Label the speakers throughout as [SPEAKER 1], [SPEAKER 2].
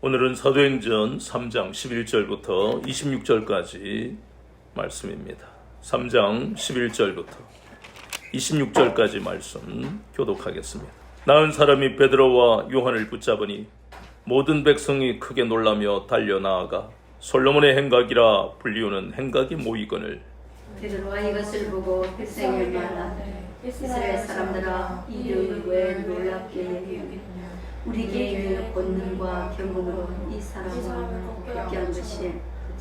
[SPEAKER 1] 오늘은 사도행전 3장 11절부터 26절까지 말씀입니다. 3장 11절부터 26절까지 말씀 교독하겠습니다. 나은 사람이 베드로와 요한을 붙잡으니 모든 백성이 크게 놀라며 달려나아가 솔로몬의 행각이라 불리우는 행각이 모이거늘
[SPEAKER 2] 베드로가 이것을 보고 백성에게 말하되 이스라엘 사람들아 이 일을 왜 놀랍게 여기느냐. 우리 개인의 권능과 경험으로 이 사람을 복귀한 것이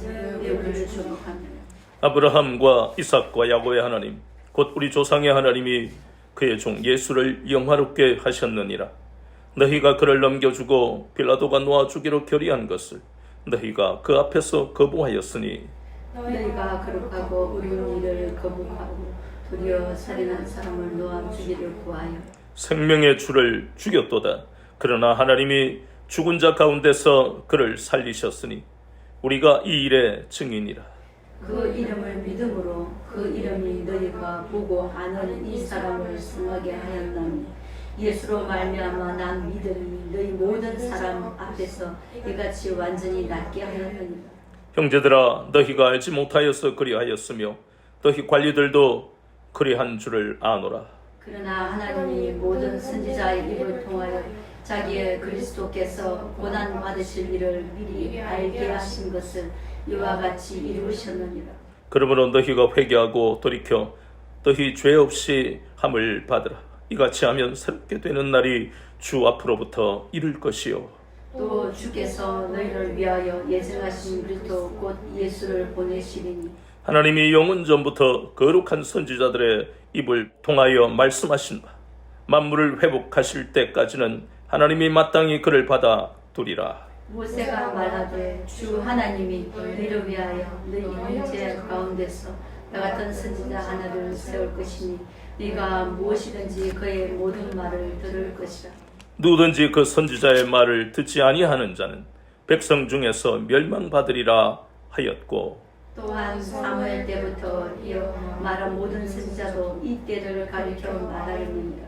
[SPEAKER 2] 왜 우리를 주목하느냐.
[SPEAKER 1] 아브라함과 이삭과 야곱의 하나님 곧 우리 조상의 하나님이 그의 종 예수를 영화롭게 하셨느니라. 너희가 그를 넘겨주고 빌라도가 놓아주기로 결의한 것을 너희가 그 앞에서 거부하였으니
[SPEAKER 2] 너희가 거룩하고 의로운 일을 거부하고 도리어 살인한 사람을 놓아주기를 구하여
[SPEAKER 1] 생명의 주를 죽였도다. 그러나 하나님이 죽은 자 가운데서 그를 살리셨으니 우리가 이 일의 증인이라.
[SPEAKER 2] 그 이름을 믿음으로 그 이름이 너희가 보고 아는 이 사람을 승하게 하였나니 예수로 말미암아 난 믿음이 너희 모든 사람 앞에서 이같이 완전히 낫게 하였느니라.
[SPEAKER 1] 형제들아 너희가 알지 못하여서 그리하였으며 너희 관리들도 그리한 줄을 아노라.
[SPEAKER 2] 그러나 하나님이 모든 선지자의 입을 통하여 자기의 그리스도께서 고난 받으실 일을 미리 알게 하신 것을 이와 같이 이루셨느니라.
[SPEAKER 1] 그러므로 너희가 회개하고 돌이켜 너희 죄 없이 함을 받으라. 이같이 하면 새롭게 되는 날이 주 앞으로부터 이를 것이요
[SPEAKER 2] 또 주께서 너희를 위하여 예정하신 그리스도 곧 예수를 보내시리니
[SPEAKER 1] 하나님이 영원 전부터 거룩한 선지자들의 입을 통하여 말씀하신 바 만물을 회복하실 때까지는 하나님이 마땅히 그를 받아 두리라.
[SPEAKER 2] 모세가 말하되 주 하나님이 너희를 위하여 너희 형제 가운데서 나 같은 선지자 하나를 세울 것이니 네가 무엇이든지 그의 모든 말을 들을 것이라.
[SPEAKER 1] 누구든지 그 선지자의 말을 듣지 아니하는 자는 백성 중에서 멸망받으리라 하였고
[SPEAKER 2] 또한 사무엘 때부터 이어 말한 모든 선지자도 이 때를 가리켜 말하느니라.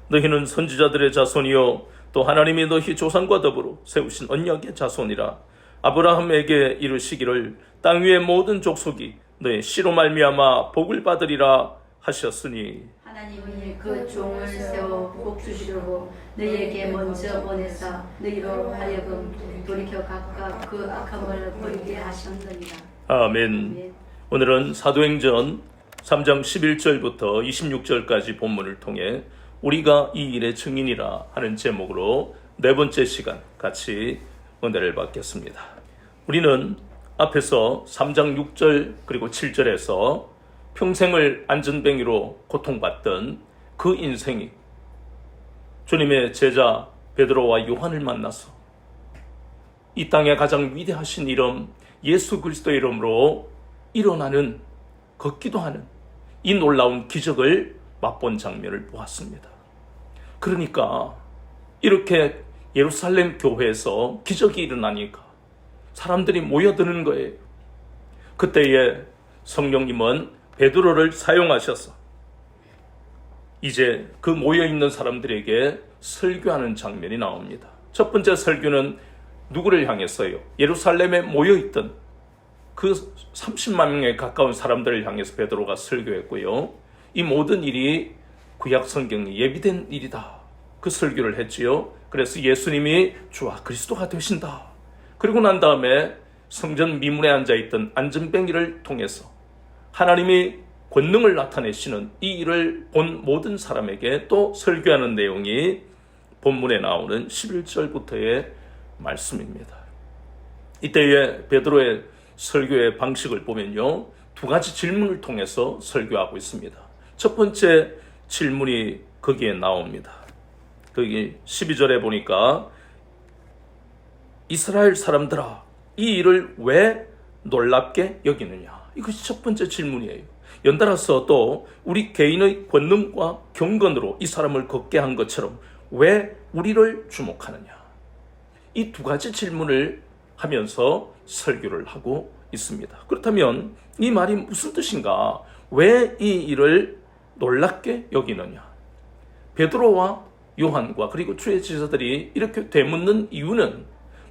[SPEAKER 1] 너희는 선지자들의 자손이요 또 하나님이 너희 조상과 더불어 세우신 언약의 자손이라. 아브라함에게 이르시기를 땅 위의 모든 족속이 너희 씨로 말미암아 복을 받으리라 하셨으니
[SPEAKER 2] 하나님이 그 종을 세워 복 주시려고 너희에게 먼저 보내사 너희로 하여금 돌이켜 각각 그 악함을 버리게 하셨느니라.
[SPEAKER 1] 아멘. 오늘은 사도행전 3장 11절부터 26절까지 본문을 통해 우리가 이 일의 증인이라 하는 제목으로 네 번째 시간 같이 은혜를 받겠습니다. 우리는 앞에서 3장 6절 그리고 7절에서 평생을 안전뱅이로 고통받던 그 인생이 주님의 제자 베드로와 요한을 만나서 이 땅의 가장 위대하신 이름 예수 그리스도의 이름으로 일어나는 걷기도 하는 이 놀라운 기적을 맛본 장면을 보았습니다. 그러니까 이렇게 예루살렘 교회에서 기적이 일어나니까 사람들이 모여드는 거예요. 그때에 성령님은 베드로를 사용하셔서 이제 그 모여있는 사람들에게 설교하는 장면이 나옵니다. 첫 번째 설교는 누구를 향했어요? 예루살렘에 모여있던 그 30만 명에 가까운 사람들을 향해서 베드로가 설교했고요. 이 모든 일이 구약 성경에 예비된 일이다. 그 설교를 했지요. 그래서 예수님이 주와 그리스도가 되신다. 그리고 난 다음에 성전 미문에 앉아있던 안전뱅이를 통해서 하나님이 권능을 나타내시는 이 일을 본 모든 사람에게 또 설교하는 내용이 본문에 나오는 11절부터의 말씀입니다. 이때의 베드로의 설교의 방식을 보면요, 두 가지 질문을 통해서 설교하고 있습니다. 첫 번째 질문이 거기에 나옵니다. 거기 12절에 보니까 이스라엘 사람들아 이 일을 왜 놀랍게 여기느냐, 이것이 첫 번째 질문이에요. 연달아서 또 우리 개인의 권능과 경건으로 이 사람을 걷게 한 것처럼 왜 우리를 주목하느냐, 이 두 가지 질문을 하면서 설교를 하고 있습니다. 그렇다면 이 말이 무슨 뜻인가? 왜 이 일을 놀랍게 여기느냐? 베드로와 요한과 그리고 주의 제자들이 이렇게 되묻는 이유는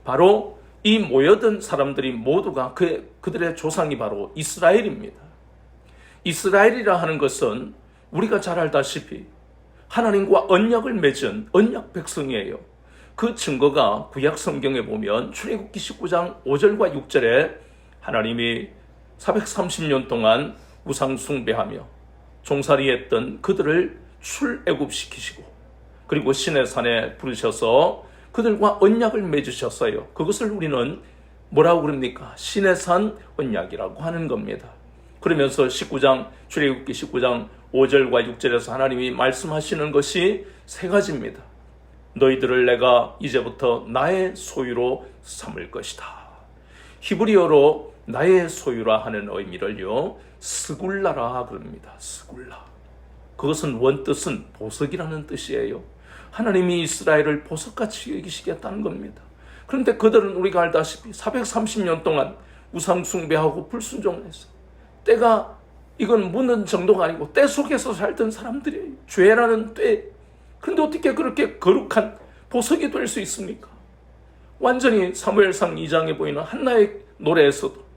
[SPEAKER 1] 바로 이 모여든 사람들이 모두가 그들의 조상이 바로 이스라엘입니다. 이스라엘이라 하는 것은 우리가 잘 알다시피 하나님과 언약을 맺은 언약 백성이에요. 그 증거가 구약 성경에 보면 출애굽기 19장 5절과 6절에 하나님이 430년 동안 우상 숭배하며 종살이했던 그들을 출애굽시키시고 그리고 시내산에 부르셔서 그들과 언약을 맺으셨어요. 그것을 우리는 뭐라고 그럽니까? 시내산 언약이라고 하는 겁니다. 그러면서 출애굽기 19장 5절과 6절에서 하나님이 말씀하시는 것이 세 가지입니다. 너희들을 내가 이제부터 나의 소유로 삼을 것이다. 히브리어로 나의 소유라 하는 의미를요, 스굴라라 그럽니다. 스굴라. 그것은 원뜻은 보석이라는 뜻이에요. 하나님이 이스라엘을 보석같이 여기시겠다는 겁니다. 그런데 그들은 우리가 알다시피 430년 동안 우상 숭배하고 불순종했어. 때가 이건 묻는 정도가 아니고 때 속에서 살던 사람들이에요. 죄라는 때. 그런데 어떻게 그렇게 거룩한 보석이 될 수 있습니까? 완전히 사무엘상 2장에 보이는 한나의 노래에서도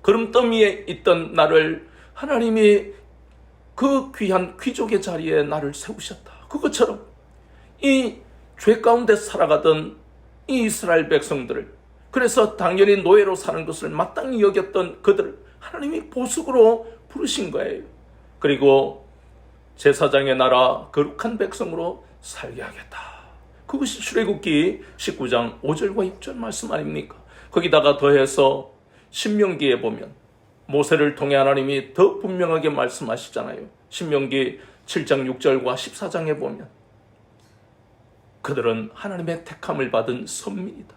[SPEAKER 1] 거름더미에 있던 나를 하나님이 그 귀한 귀족의 자리에 나를 세우셨다. 그것처럼 이 죄 가운데 살아가던 이 이스라엘 백성들을, 그래서 당연히 노예로 사는 것을 마땅히 여겼던 그들을 하나님이 보석으로 부르신 거예요. 그리고 제사장의 나라 거룩한 백성으로 살게 하겠다. 그것이 출애굽기 19장 5절과 6절 말씀 아닙니까? 거기다가 더해서 신명기에 보면 모세를 통해 하나님이 더 분명하게 말씀하시잖아요. 신명기 7장 6절과 14장에 보면 그들은 하나님의 택함을 받은 선민이다.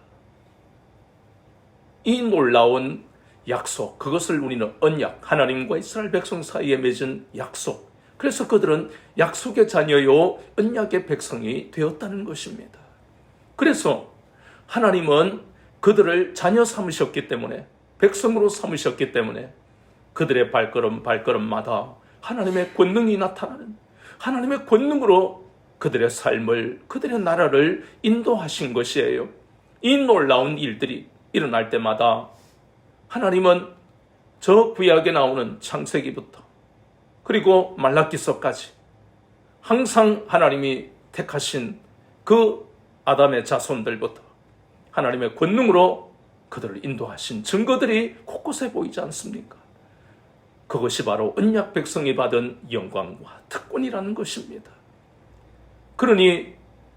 [SPEAKER 1] 이 놀라운 약속, 그것을 우리는 언약, 하나님과 이스라엘 백성 사이에 맺은 약속, 그래서 그들은 약속의 자녀요 언약의 백성이 되었다는 것입니다. 그래서 하나님은 그들을 자녀 삼으셨기 때문에, 백성으로 삼으셨기 때문에 그들의 발걸음마다 하나님의 권능이 나타나는, 하나님의 권능으로 그들의 삶을, 그들의 나라를 인도하신 것이에요. 이 놀라운 일들이 일어날 때마다 하나님은 저 구약에 나오는 창세기부터 그리고 말라기서까지 항상 하나님이 택하신 그 아담의 자손들부터 하나님의 권능으로 그들을 인도하신 증거들이 곳곳에 보이지 않습니까? 그것이 바로 언약 백성이 받은 영광과 특권이라는 것입니다. 그러니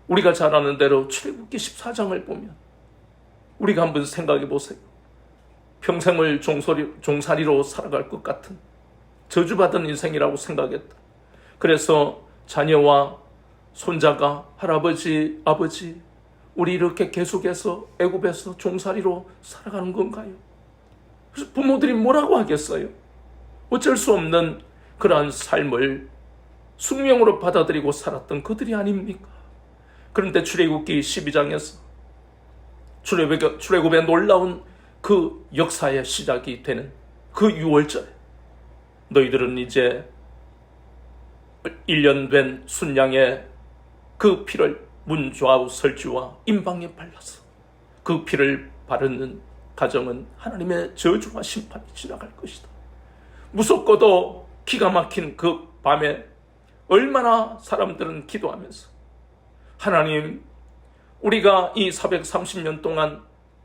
[SPEAKER 1] 우리가 잘 아는 대로 출애굽기 14장을 보면 우리가 한번 생각해 보세요. 평생을 종살이로 살아갈 것 같은 저주받은 인생이라고 생각했다. 그래서 자녀와 손자가 할아버지, 아버지, 우리 이렇게 계속해서 애굽에서 종살이로 살아가는 건가요? 그래서 부모들이 뭐라고 하겠어요? 어쩔 수 없는 그러한 삶을 숙명으로 받아들이고 살았던 그들이 아닙니까? 그런데 출애굽기 12장에서 출애굽의 놀라운 그 역사의 시작이 되는 그 6월절에 너희들은 이제 1년 된 순양의 그 피를 문 좌우 설주와 임방에 발라서 그 피를 바르는 가정은 하나님의 저주와 심판이 지나갈 것이다. 무섭고도 기가 막힌 그 밤에 얼마나 사람들은 기도하면서 하나님, 우리가 이 430년 동안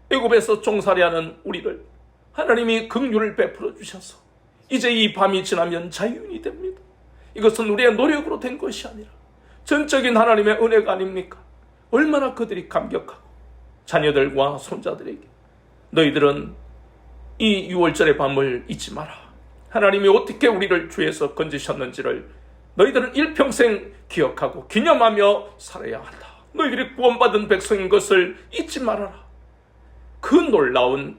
[SPEAKER 1] 애굽에서 종살이하는 우리를 하나님이 긍휼을 베풀어 주셔서 이제 이 밤이 지나면 자유인이 됩니다. 이것은 우리의 노력으로 된 것이 아니라 전적인 하나님의 은혜가 아닙니까? 얼마나 그들이 감격하고 자녀들과 손자들에게 너희들은 이 6월절의 밤을 잊지 마라. 하나님이 어떻게 우리를 죄에서 건지셨는지를 너희들은 일평생 기억하고 기념하며 살아야 한다. 너희들이 구원받은 백성인 것을 잊지 말아라. 그 놀라운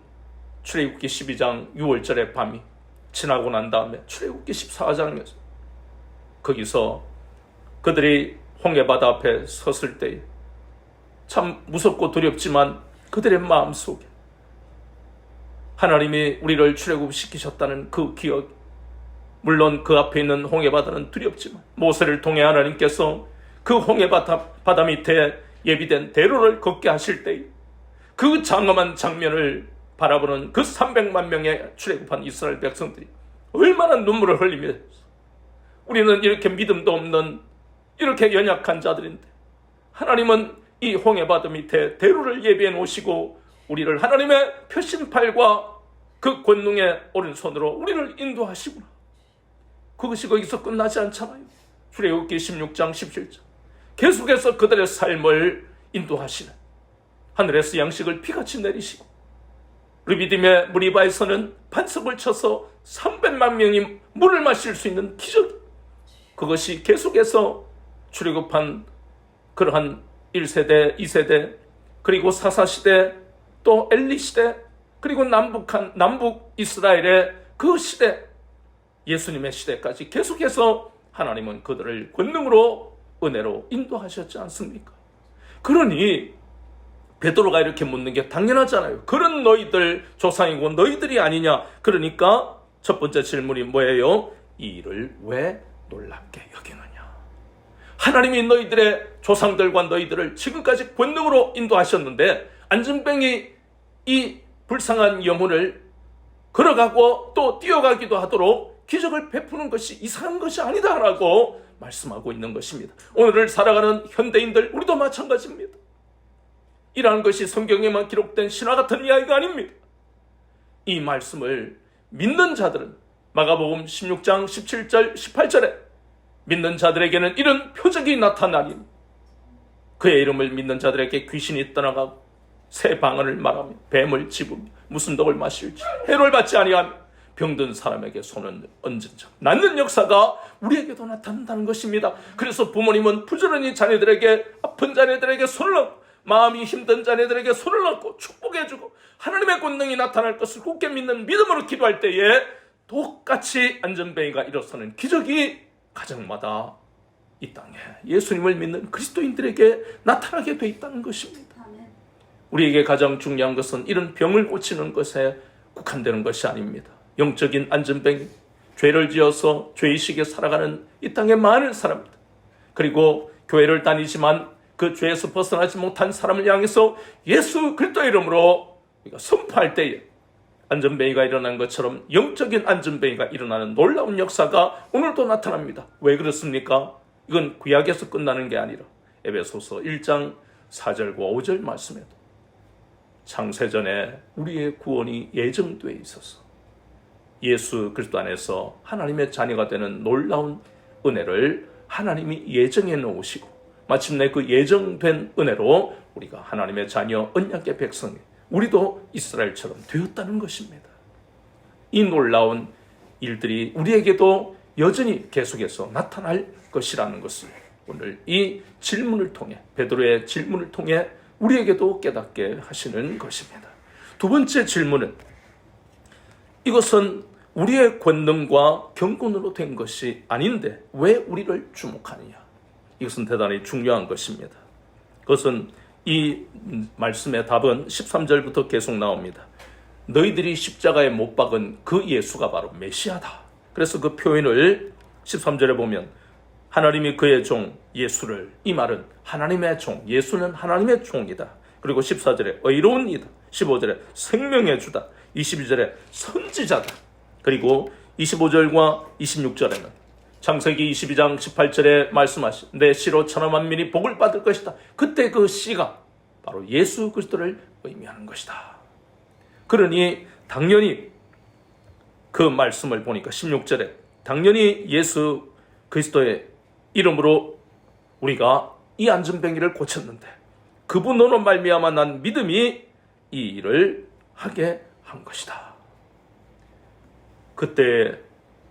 [SPEAKER 1] 출애굽기 12장 6월절의 밤이 지나고 난 다음에 출애굽기 14장에서 거기서 그들이 홍해바다 앞에 섰을 때 참 무섭고 두렵지만 그들의 마음속에 하나님이 우리를 출애굽시키셨다는 그 기억, 물론 그 앞에 있는 홍해바다는 두렵지만 모세를 통해 하나님께서 그 홍해바다 밑에 예비된 대로를 걷게 하실 때 그 장엄한 장면을 바라보는 그 300만 명의 출애굽한 이스라엘 백성들이 얼마나 눈물을 흘리며 우리는 이렇게 믿음도 없는 이렇게 연약한 자들인데 하나님은 이 홍해바다 밑에 대로를 예비해 놓으시고 우리를 하나님의 표심팔과 그 권능의 오른손으로 우리를 인도하시구나. 그것이 거기서 끝나지 않잖아요. 출애굽기 16장 17절 계속해서 그들의 삶을 인도하시는 하늘에서 양식을 비같이 내리시고 르비딤의 무리바에서는 반석을 쳐서 300만 명이 물을 마실 수 있는 기적, 그것이 계속해서 출애굽한 그러한 1세대, 2세대, 그리고 사사시대, 또 엘리시대, 그리고 남북 이스라엘의 그 시대, 예수님의 시대까지 계속해서 하나님은 그들을 권능으로 은혜로 인도하셨지 않습니까? 그러니 베드로가 이렇게 묻는 게 당연하잖아요. 그런 너희들 조상이고 너희들이 아니냐? 그러니까 첫 번째 질문이 뭐예요? 이 일을 왜 놀랍게 여기느냐? 하나님이 너희들의 조상들과 너희들을 지금까지 권능으로 인도하셨는데 안전뱅이 이 불쌍한 영혼을 걸어가고 또 뛰어가기도 하도록 기적을 베푸는 것이 이상한 것이 아니다라고 말씀하고 있는 것입니다. 오늘을 살아가는 현대인들 우리도 마찬가지입니다. 이라는 것이 성경에만 기록된 신화 같은 이야기가 아닙니다. 이 말씀을 믿는 자들은 마가복음 16장 17절 18절에 믿는 자들에게는 이런 표적이 나타나니 그의 이름을 믿는 자들에게 귀신이 떠나가고 새 방언을 말하며 뱀을 집으며 무슨 독을 마실지 해를 받지 아니하며 병든 사람에게 손을 얹은 적 낫는 역사가 우리에게도 나타난다는 것입니다. 그래서 부모님은 부지런히 자녀들에게 아픈 자녀들에게 손을 얹고 마음이 힘든 자녀들에게 손을 얹고 축복해주고 하나님의 권능이 나타날 것을 굳게 믿는 믿음으로 기도할 때에 똑같이 안전뱅이가 일어서는 기적이 가정마다 이 땅에 예수님을 믿는 그리스도인들에게 나타나게 돼 있다는 것입니다. 우리에게 가장 중요한 것은 이런 병을 고치는 것에 국한되는 것이 아닙니다. 영적인 안전뱅이, 죄를 지어서 죄의식에 살아가는 이 땅의 많은 사람들, 그리고 교회를 다니지만 그 죄에서 벗어나지 못한 사람을 향해서 예수 그리스도의 이름으로 우리가 선포할 때에 안전뱅이가 일어난 것처럼 영적인 안전뱅이가 일어나는 놀라운 역사가 오늘도 나타납니다. 왜 그렇습니까? 이건 구약에서 끝나는 게 아니라 에베소서 1장 4절과 5절 말씀에도 창세전에 우리의 구원이 예정되어 있어서 예수 그리스도 안에서 하나님의 자녀가 되는 놀라운 은혜를 하나님이 예정해 놓으시고 마침내 그 예정된 은혜로 우리가 하나님의 자녀 언약의 백성이 우리도 이스라엘처럼 되었다는 것입니다. 이 놀라운 일들이 우리에게도 여전히 계속해서 나타날 것이라는 것을 오늘 이 질문을 통해 베드로의 질문을 통해 우리에게도 깨닫게 하시는 것입니다. 두 번째 질문은 이것은 우리의 권능과 경건으로 된 것이 아닌데 왜 우리를 주목하느냐? 이것은 대단히 중요한 것입니다. 그것은 이 말씀의 답은 13절부터 계속 나옵니다. 너희들이 십자가에 못 박은 그 예수가 바로 메시아다. 그래서 그 표현을 13절에 보면 하나님이 그의 종 예수를, 이 말은 하나님의 종, 예수는 하나님의 종이다. 그리고 14절에 의로운 이다. 15절에 생명의 주다. 22절에 선지자다. 그리고 25절과 26절에는 창세기 22장 18절에 말씀하신 내 씨로 천하 만민이 복을 받을 것이다. 그때 그 씨가 바로 예수 그리스도를 의미하는 것이다. 그러니 당연히 그 말씀을 보니까 16절에 당연히 예수 그리스도의 이름으로 우리가 이 안전뱅이를 고쳤는데 그분으로 말미암아 난 믿음이 이 일을 하게 한 것이다. 그때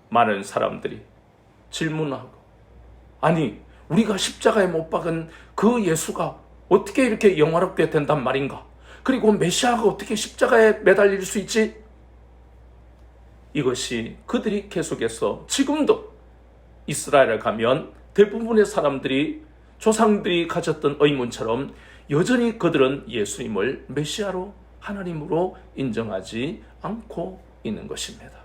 [SPEAKER 1] 많은 사람들이 질문하고 아니 우리가 십자가에 못 박은 그 예수가 어떻게 이렇게 영화롭게 된단 말인가? 그리고 메시아가 어떻게 십자가에 매달릴 수 있지? 이것이 그들이 계속해서 지금도 이스라엘에 가면 대부분의 사람들이 조상들이 가졌던 의문처럼 여전히 그들은 예수님을 메시아로 하나님으로 인정하지 않고 있는 것입니다.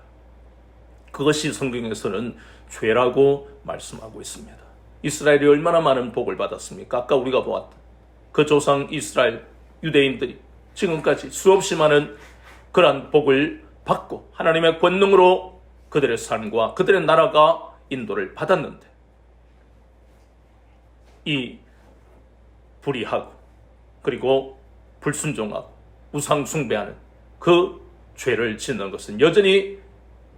[SPEAKER 1] 그것이 성경에서는 죄라고 말씀하고 있습니다. 이스라엘이 얼마나 많은 복을 받았습니까? 아까 우리가 보았던 그 조상 이스라엘 유대인들이 지금까지 수없이 많은 그러한 복을 받고 하나님의 권능으로 그들의 삶과 그들의 나라가 인도를 받았는데 이 불의하고 그리고 불순종하고 우상 숭배하는 그 죄를 짓는 것은 여전히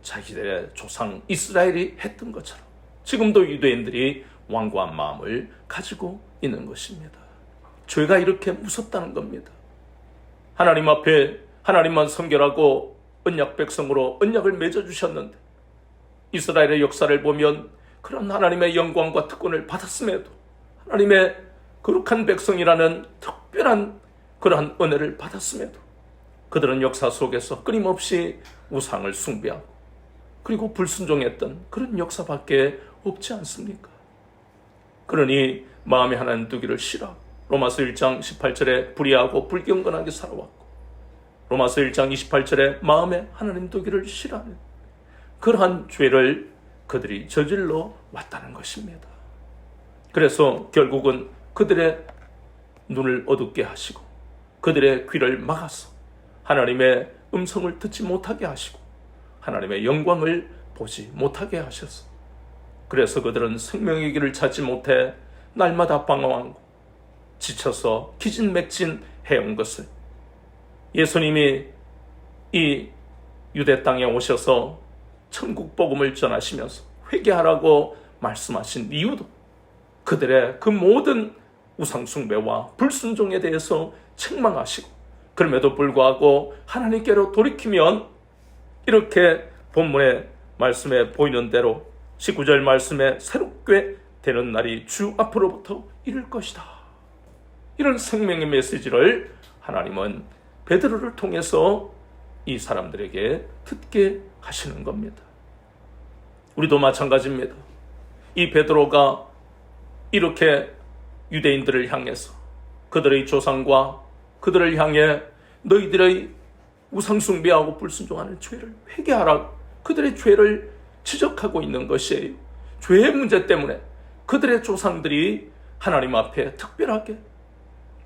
[SPEAKER 1] 자기들의 조상 이스라엘이 했던 것처럼 지금도 유대인들이 완고한 마음을 가지고 있는 것입니다. 죄가 이렇게 무섭다는 겁니다. 하나님 앞에 하나님만 성결하고 언약 백성으로 언약을 맺어주셨는데 이스라엘의 역사를 보면 그런 하나님의 영광과 특권을 받았음에도 하나님의 거룩한 백성이라는 특별한 그러한 은혜를 받았음에도 그들은 역사 속에서 끊임없이 우상을 숭배하고 그리고 불순종했던 그런 역사밖에 없지 않습니까? 그러니 마음에 하나님 두기를 싫어하고 로마서 1장 18절에 불의하고 불경건하게 살아왔고 로마서 1장 28절에 마음에 하나님 두기를 싫어하는 그러한 죄를 그들이 저질러 왔다는 것입니다. 그래서 결국은 그들의 눈을 어둡게 하시고 그들의 귀를 막아서 하나님의 음성을 듣지 못하게 하시고 하나님의 영광을 보지 못하게 하셨어. 그래서 그들은 생명의 길을 찾지 못해 날마다 방황하고 지쳐서 기진맥진 해온 것을 예수님이 이 유대 땅에 오셔서 천국 복음을 전하시면서 회개하라고 말씀하신 이유도 그들의 그 모든 우상 숭배와 불순종에 대해서 책망하시고 그럼에도 불구하고 하나님께로 돌이키면 이렇게 본문의 말씀에 보이는 대로 19절 말씀에 새롭게 되는 날이 주 앞으로부터 이를 것이다. 이런 생명의 메시지를 하나님은 베드로를 통해서 이 사람들에게 듣게 하시는 겁니다. 우리도 마찬가지입니다. 이 베드로가 이렇게 유대인들을 향해서 그들의 조상과 그들을 향해 너희들의 우상숭배하고 불순종하는 죄를 회개하라 그들의 죄를 지적하고 있는 것이에요. 죄의 문제 때문에 그들의 조상들이 하나님 앞에 특별하게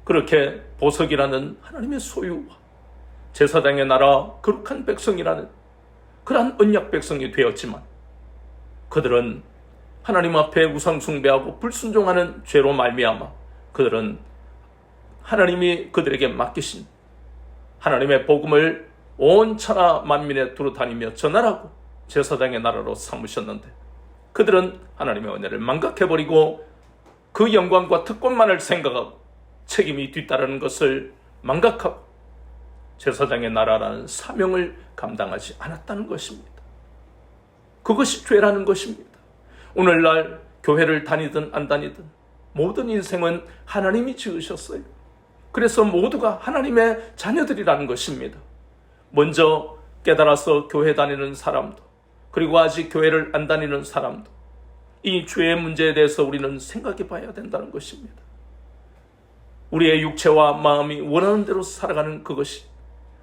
[SPEAKER 1] 그렇게 보석이라는 하나님의 소유와 제사장의 나라 거룩한 백성이라는 그러한 언약 백성이 되었지만 그들은 하나님 앞에 우상 숭배하고 불순종하는 죄로 말미암아 그들은 하나님이 그들에게 맡기신 하나님의 복음을 온 천하 만민에 두루 다니며 전하라고 제사장의 나라로 삼으셨는데 그들은 하나님의 은혜를 망각해버리고 그 영광과 특권만을 생각하고 책임이 뒤따르는 것을 망각하고 제사장의 나라라는 사명을 감당하지 않았다는 것입니다. 그것이 죄라는 것입니다. 오늘날 교회를 다니든 안 다니든 모든 인생은 하나님이 지으셨어요. 그래서 모두가 하나님의 자녀들이라는 것입니다. 먼저 깨달아서 교회 다니는 사람도 그리고 아직 교회를 안 다니는 사람도 이 죄의 문제에 대해서 우리는 생각해 봐야 된다는 것입니다. 우리의 육체와 마음이 원하는 대로 살아가는 그것이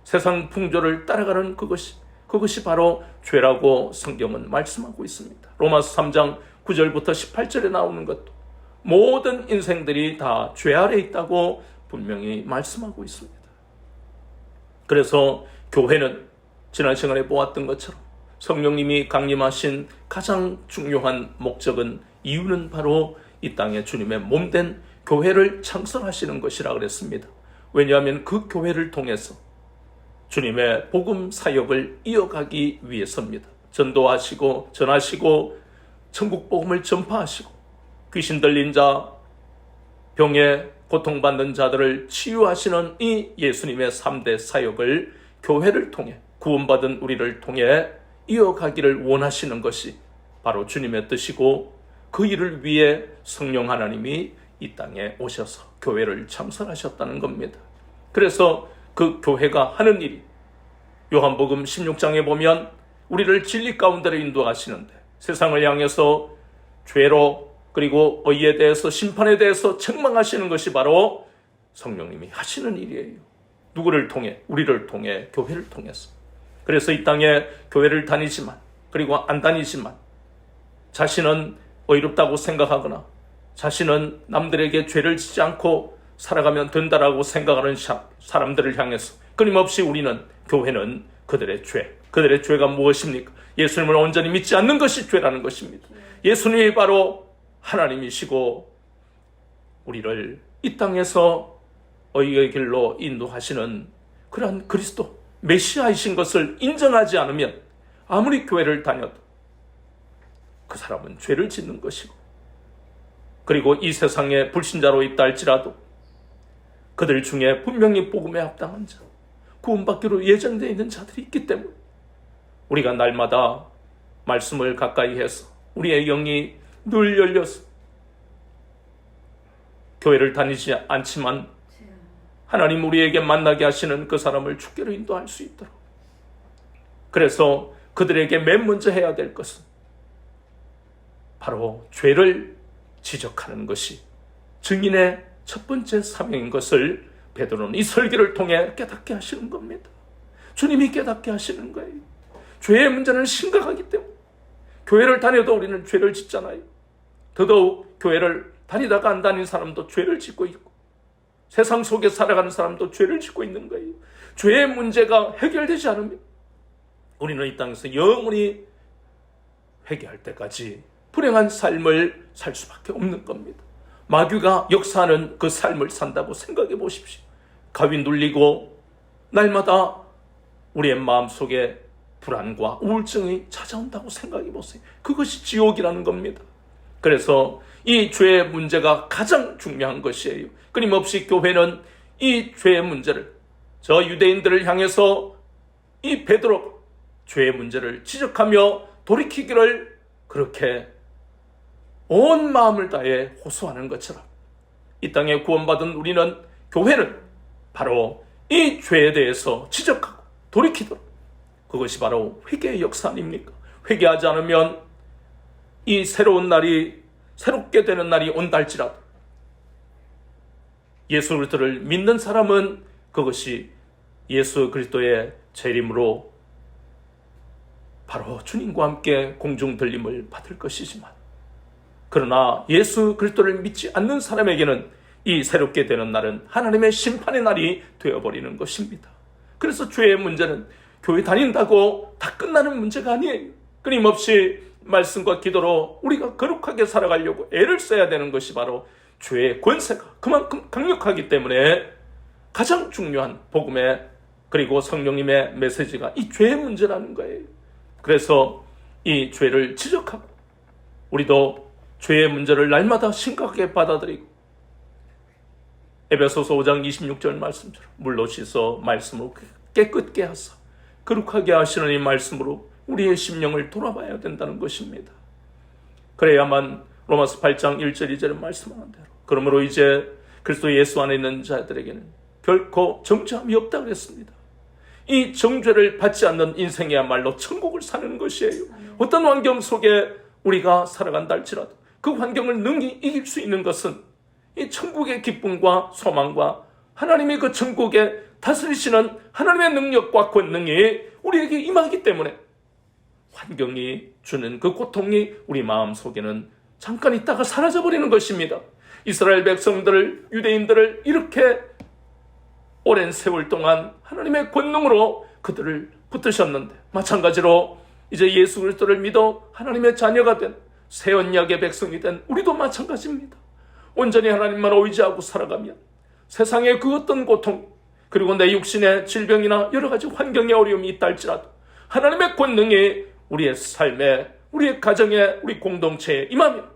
[SPEAKER 1] 세상 풍조를 따라가는 그것이 바로 죄라고 성경은 말씀하고 있습니다. 로마서 3장 9절부터 18절에 나오는 것도 모든 인생들이 다 죄 아래 있다고 분명히 말씀하고 있습니다. 그래서 교회는 지난 시간에 보았던 것처럼 성령님이 강림하신 가장 중요한 목적은 이유는 바로 이 땅에 주님의 몸된 교회를 창설하시는 것이라 그랬습니다. 왜냐하면 그 교회를 통해서 주님의 복음 사역을 이어가기 위해서입니다. 전도하시고 전하시고 천국 복음을 전파하시고 귀신 들린 자, 병에 고통받는 자들을 치유하시는 이 예수님의 3대 사역을 교회를 통해 구원받은 우리를 통해 이어가기를 원하시는 것이 바로 주님의 뜻이고 그 일을 위해 성령 하나님이 이 땅에 오셔서 교회를 창설하셨다는 겁니다. 그래서 그 교회가 하는 일이 요한복음 16장에 보면 우리를 진리 가운데로 인도하시는데 세상을 향해서 죄로 그리고 의에 대해서 심판에 대해서 책망하시는 것이 바로 성령님이 하시는 일이에요. 누구를 통해? 우리를 통해, 교회를 통해서. 그래서 이 땅에 교회를 다니지만 그리고 안 다니지만 자신은 의롭다고 생각하거나 자신은 남들에게 죄를 짓지 않고 살아가면 된다라고 생각하는 사람들을 향해서 끊임없이 우리는, 교회는 그들의 죄가 무엇입니까? 예수님을 온전히 믿지 않는 것이 죄라는 것입니다. 예수님이 바로 하나님이시고 우리를 이 땅에서 의의 길로 인도하시는 그러한 그리스도 메시아이신 것을 인정하지 않으면 아무리 교회를 다녀도 그 사람은 죄를 짓는 것이고, 그리고 이 세상에 불신자로 있다 할지라도 그들 중에 분명히 복음에 합당한 자, 구원받기로 예정되어 있는 자들이 있기 때문에 우리가 날마다 말씀을 가까이 해서 우리의 영이 늘 열려서 교회를 다니지 않지만 하나님 우리에게 만나게 하시는 그 사람을 주께로 인도할 수 있도록, 그래서 그들에게 맨 먼저 해야 될 것은 바로 죄를 지적하는 것이 증인의 첫 번째 사명인 것을 베드로는 이 설교를 통해 깨닫게 하시는 겁니다. 주님이 깨닫게 하시는 거예요. 죄의 문제는 심각하기 때문에 교회를 다녀도 우리는 죄를 짓잖아요. 더더욱 교회를 다니다가 안 다닌 사람도 죄를 짓고 있고, 세상 속에 살아가는 사람도 죄를 짓고 있는 거예요. 죄의 문제가 해결되지 않으면 우리는 이 땅에서 영원히 회개할 때까지 불행한 삶을 살 수밖에 없는 겁니다. 마귀가 역사하는 그 삶을 산다고 생각해 보십시오. 가위 눌리고 날마다 우리의 마음속에 불안과 우울증이 찾아온다고 생각해 보세요. 그것이 지옥이라는 겁니다. 그래서 이 죄의 문제가 가장 중요한 것이에요. 끊임없이 교회는 이 죄의 문제를, 저 유대인들을 향해서 이 베드로 죄의 문제를 지적하며 돌이키기를 그렇게 온 마음을 다해 호소하는 것처럼 이 땅에 구원받은 우리는, 교회는 바로 이 죄에 대해서 지적하고 돌이키도록, 그것이 바로 회개의 역사 아닙니까? 회개하지 않으면 이 새로운 날이, 새롭게 되는 날이 온다 할지라도 예수 그리스도를 믿는 사람은 그것이 예수 그리스도의 재림으로 바로 주님과 함께 공중 들림을 받을 것이지만, 그러나 예수 그리스도를 믿지 않는 사람에게는 이 새롭게 되는 날은 하나님의 심판의 날이 되어버리는 것입니다. 그래서 죄의 문제는 교회 다닌다고 다 끝나는 문제가 아니에요. 끊임없이 말씀과 기도로 우리가 거룩하게 살아가려고 애를 써야 되는 것이 바로 죄의 권세가 그만큼 강력하기 때문에 가장 중요한 복음의, 그리고 성령님의 메시지가 이 죄의 문제라는 거예요. 그래서 이 죄를 지적하고 우리도 죄의 문제를 날마다 심각하게 받아들이고, 에베소서 5장 26절 말씀처럼 물로 씻어 말씀으로 깨끗게 하사 거룩하게 하시는 이 말씀으로 우리의 심령을 돌아봐야 된다는 것입니다. 그래야만 로마서 8장 1절 2절에 말씀하는 대로, 그러므로 이제 그리스도 예수 안에 있는 자들에게는 결코 정죄함이 없다 그랬습니다. 이 정죄를 받지 않는 인생이야말로 천국을 사는 것이에요. 어떤 환경 속에 우리가 살아간다 할지라도 그 환경을 능히 이길 수 있는 것은 이 천국의 기쁨과 소망과 하나님의 그 천국에 다스리시는 하나님의 능력과 권능이 우리에게 임하기 때문에 환경이 주는 그 고통이 우리 마음속에는 잠깐 있다가 사라져버리는 것입니다. 이스라엘 백성들을, 유대인들을 이렇게 오랜 세월 동안 하나님의 권능으로 그들을 붙드셨는데, 마찬가지로 이제 예수 그리스도를 믿어 하나님의 자녀가 된 새 언약의 백성이 된 우리도 마찬가지입니다. 온전히 하나님만 의지하고 살아가면 세상의 그 어떤 고통, 그리고 내 육신의 질병이나 여러 가지 환경의 어려움이 있다 할지라도 하나님의 권능이 우리의 삶에, 우리의 가정에, 우리 공동체에 임하면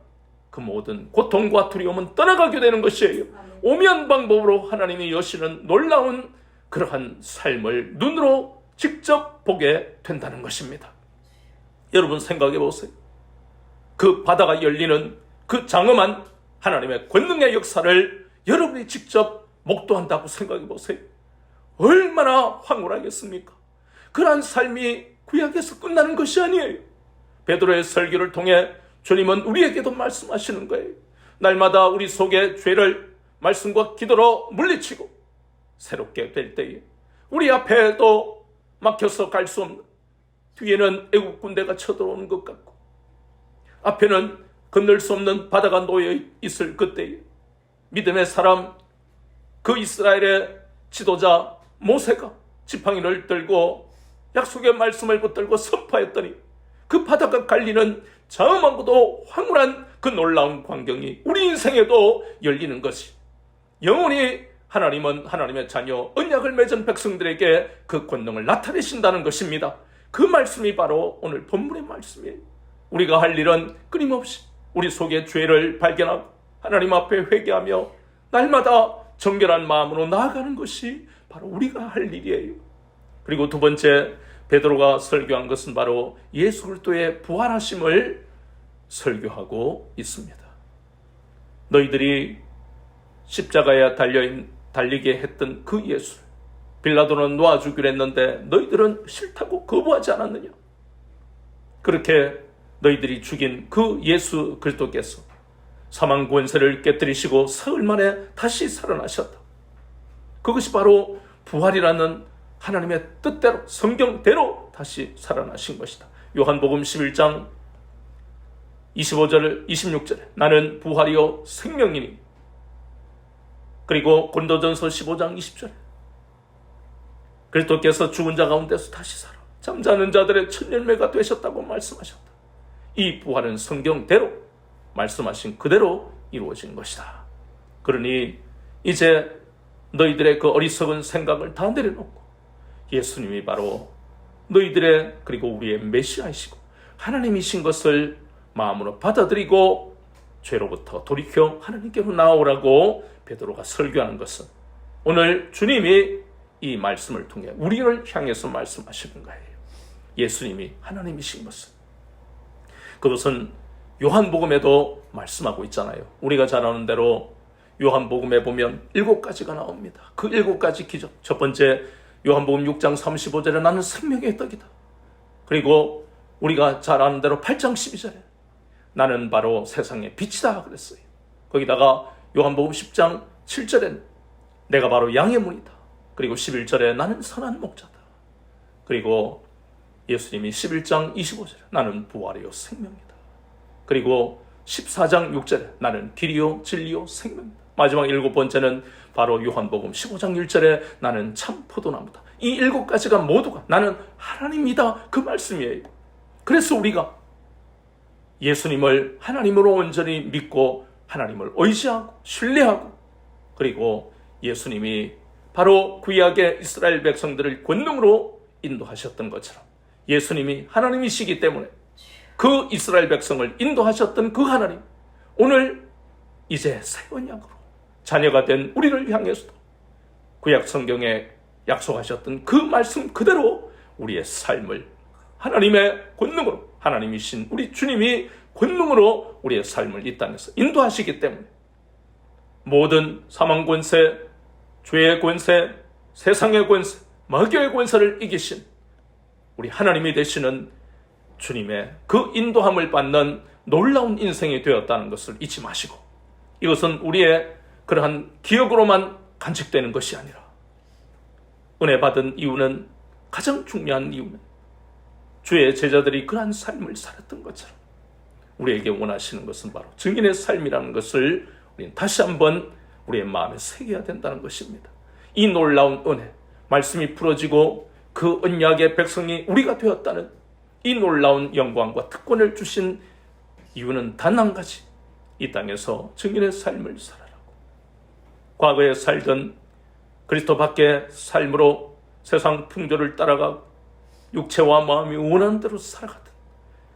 [SPEAKER 1] 그 모든 고통과 두려움은 떠나가게 되는 것이에요. 오면 방법으로 하나님이 여시는 놀라운 그러한 삶을 눈으로 직접 보게 된다는 것입니다. 여러분 생각해 보세요. 그 바다가 열리는 그 장엄한 하나님의 권능의 역사를 여러분이 직접 목도한다고 생각해 보세요. 얼마나 황홀하겠습니까? 그러한 삶이 구약에서 끝나는 것이 아니에요. 베드로의 설교를 통해 주님은 우리에게도 말씀하시는 거예요. 날마다 우리 속의 죄를 말씀과 기도로 물리치고 새롭게 될 때에 우리 앞에도 막혀서 갈 수 없는, 뒤에는 애국 군대가 쳐들어오는 것 같고 앞에는 건널 수 없는 바다가 놓여 있을 그때에 믿음의 사람, 그 이스라엘의 지도자 모세가 지팡이를 들고 약속의 말씀을 붙들고 선포했더니 그 바다가 갈리는 자음하고도 황홀한 그 놀라운 광경이 우리 인생에도 열리는 것이, 영원히 하나님은 하나님의 자녀 언약을 맺은 백성들에게 그 권능을 나타내신다는 것입니다. 그 말씀이 바로 오늘 본문의 말씀이에요. 우리가 할 일은 끊임없이 우리 속의 죄를 발견하고 하나님 앞에 회개하며 날마다 정결한 마음으로 나아가는 것이 바로 우리가 할 일이에요. 그리고 두 번째, 베드로가 설교한 것은 바로 예수 그리스도의 부활하심을 설교하고 있습니다. 너희들이 십자가에 달리게 했던 그 예수를 빌라도는 놓아주기로 했는데 너희들은 싫다고 거부하지 않았느냐? 그렇게 너희들이 죽인 그 예수 그리스도께서 사망 권세를 깨뜨리시고 사흘 만에 다시 살아나셨다. 그것이 바로 부활이라는 하나님의 뜻대로, 성경대로 다시 살아나신 것이다. 요한복음 11장 25절 26절에 나는 부활이요 생명이니, 그리고 고린도전서 15장 20절에 그리스도께서 죽은 자 가운데서 다시 살아 잠자는 자들의 첫 열매가 되셨다고 말씀하셨다. 이 부활은 성경대로 말씀하신 그대로 이루어진 것이다. 그러니 이제 너희들의 그 어리석은 생각을 다 내려놓고 예수님이 바로 너희들의, 그리고 우리의 메시아이시고 하나님이신 것을 마음으로 받아들이고 죄로부터 돌이켜 하나님께로 나오라고 베드로가 설교하는 것은 오늘 주님이 이 말씀을 통해 우리를 향해서 말씀하시는 거예요. 예수님이 하나님이신 것은, 그것은 요한복음에도 말씀하고 있잖아요. 우리가 잘 아는 대로 요한복음에 보면 7가지가 나옵니다. 그 7가지 기적. 첫 번째, 요한복음 6장 35절에 나는 생명의 떡이다. 그리고 우리가 잘 아는 대로 8장 12절에 나는 바로 세상의 빛이다 그랬어요. 거기다가 요한복음 10장 7절에는 내가 바로 양의 문이다. 그리고 11절에 나는 선한 목자다. 그리고 예수님이 11장 25절에 나는 부활이요 생명이다. 그리고 14장 6절에 나는 길이요 진리요 생명이다. 마지막 7번째는 바로 요한복음 15장 1절에 나는 참 포도나무다. 이 7가지가 모두가 나는 하나님이다 그 말씀이에요. 그래서 우리가 예수님을 하나님으로 온전히 믿고 하나님을 의지하고 신뢰하고, 그리고 예수님이 바로 구약의 이스라엘 백성들을 권능으로 인도하셨던 것처럼 예수님이 하나님이시기 때문에 그 이스라엘 백성을 인도하셨던 그 하나님, 오늘 이제 새 언약으로 자녀가 된 우리를 향해서도 구약 성경에 약속하셨던 그 말씀 그대로 우리의 삶을 하나님의 권능으로, 하나님이신 우리 주님이 권능으로 우리의 삶을 이 땅에서 인도하시기 때문에 모든 사망 권세, 죄의 권세, 세상의 권세, 마귀의 권세를 이기신 우리 하나님이 되시는 주님의 그 인도함을 받는 놀라운 인생이 되었다는 것을 잊지 마시고, 이것은 우리의 그러한 기억으로만 간직되는 것이 아니라 은혜 받은 이유는, 가장 중요한 이유는 주의 제자들이 그러한 삶을 살았던 것처럼 우리에게 원하시는 것은 바로 증인의 삶이라는 것을 우리는 다시 한번 우리의 마음에 새겨야 된다는 것입니다. 이 놀라운 은혜, 말씀이 풀어지고 그 언약의 백성이 우리가 되었다는 이 놀라운 영광과 특권을 주신 이유는 단 한 가지, 이 땅에서 증인의 삶을 살아라고. 과거에 살던 그리스도 밖의 삶으로 세상 풍조를 따라가고 육체와 마음이 원하는 대로 살아가던,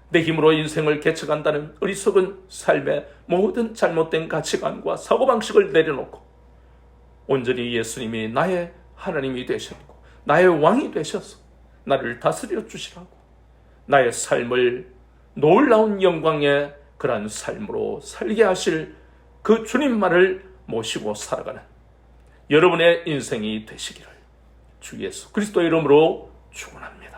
[SPEAKER 1] 내 힘으로 인생을 개척한다는 어리석은 삶의 모든 잘못된 가치관과 사고방식을 내려놓고 온전히 예수님이 나의 하나님이 되셨고 나의 왕이 되셔서 나를 다스려 주시라고, 나의 삶을 놀라운 영광의 그러한 삶으로 살게 하실 그 주님만을 모시고 살아가는 여러분의 인생이 되시기를 주 예수 그리스도의 이름으로 축원합니다.